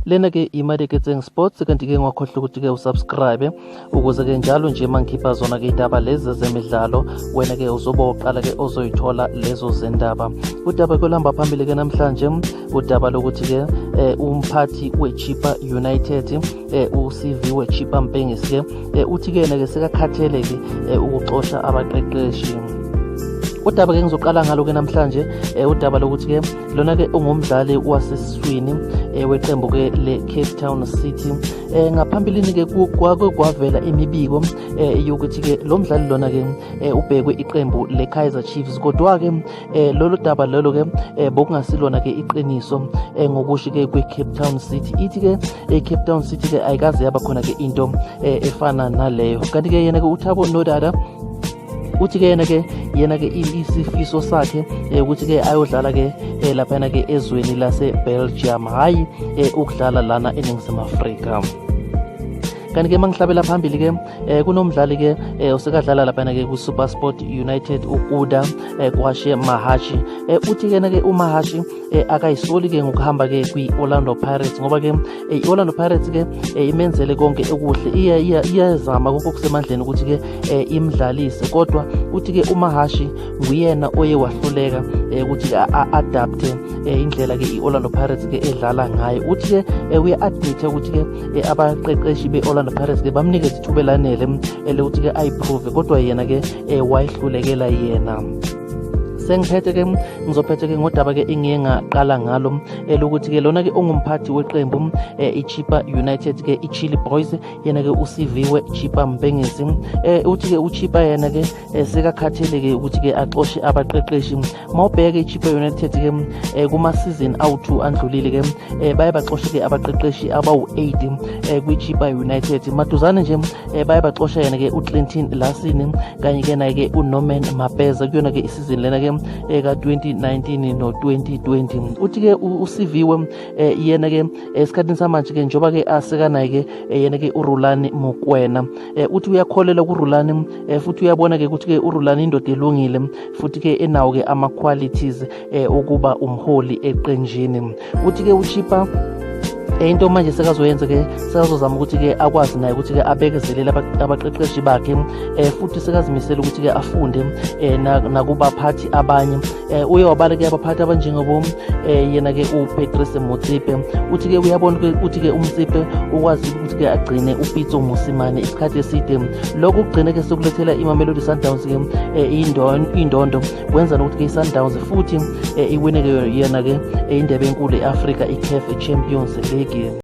Lena ke iMarketing Sports kanti ke ngakhohlwa ukuthi ke usubscribe ukuze ke njalo nje mangikhipha zona ke indaba lezi zemidlalo wena ke uzoba uqala ke ozoyithola lezo zendaba. Udaba kolamba phambili ke namhlanje udaba lokuthi ke umphathi weChippa United uSiviwe Chippa Mpengesi ke uthi ke ke sekakhathele ke ukuxosha abaqeqeshi. Udaba ke ngizoqala ngalo ke namhlanje udaba lokuthi ke lona ke ungumdlali wasesiswini weqembu ke le Cape Town City. Ngaphambilini ke kwavela imibiko yokuthi ke lo mdlali lona ke ubhekwe iqembu le Kaizer Chiefs, kodwa ke lolu daba lelo ke bokungasilona ke iqiniso ngokusho ke kwe Cape Town City. Ithi ke Cape Town City ke ayikaze yaba khona ke into efana naleyo. Kanti ke yena ke uThabo Nodada uthi ke yena ke isifiso sakhe ukuthi ke ayodlala ke lapha ke ezweni lase Belgium, hayi ukudlala lana eNingizimu Afrika. Kanti ke mangihlabela phambili ke kunomdlali ke usekadlala lapha ke ku Supersport United Kudawashi Mahachi. Uthi ke uMahachi akayisoli ke ngokuhamba ke kwi-Orlando Pirates ngoba ke i-Orlando Pirates ke imenzele konke okuhle, iyazama konke okusemandleni ukuthi ke imdlalise, kodwa uthi ke uMahachi nguyena oye wahluleka ukuthi adapte indlela ke i-Orlando Pirates ke edlala ngayo. Uthi ke uya-admit ukuthi ke abaqeqeshi be-Orlando Pirates ke bamnikeza ithuba elanele ukuthi ke ayiprove, kodwa yena ke wayihlulekela yena. Ngizophethe ke ngodaba ke engiye ngaqala ngalo lokuthi ke lona ke ongumphathi weqembu iChippa United ke iChili Boys, yena ke uSiviwe Chippa Mpengesi. Uthi ke uChippa yena ke sekakhathele ke ukuthi ke axoshe abaqeqeshi. Mawubheka iChippa United ke kuma season awu2 andlulile ke baye baxoshe ke abaqeqeshi abawu8 kwiChippa United. Maduzane nje baye baxosha yena ke uClinton Lasini kanye ke naye ke uNorman Mapeza kuyona ke isizini lena ke ka 2019 no 2020. Uthi ke uSiviwe yena ke esikhathini samanje ke njoba ke asekanaye ke yena ke uRhulani Mokwena. Uthi uyakholela kuRhulani futhi uyabona ke ukuthi ke uRhulani indoda elungile futhi ke enawo ke ama qualities ukuba umholi eqenjini. Uthi ke uChippa into manje sekazoyenza ke sekazozama ukuthi ke akwazi naye ukuthi ke abekezelele abaqeqeshi bakhe futhi sekazimisela ukuthi ke afunde nakubaphathi abanye. Uye wabala ke abaphathi abanjengobo yena ke uPatrice Motsipe. Uthi ke uyabona ukuthi ke uMtsipe ukwazi ukuthi ke agcine uPitso Mosimane isikhathi eside. Lokho kugcine ke sokulethela iMamelodi Sundowns ke indondo wenza ukuthi ke iSundowns futhi iwine ke yena ke indebe enkulu eAfrica iCAF Champions League.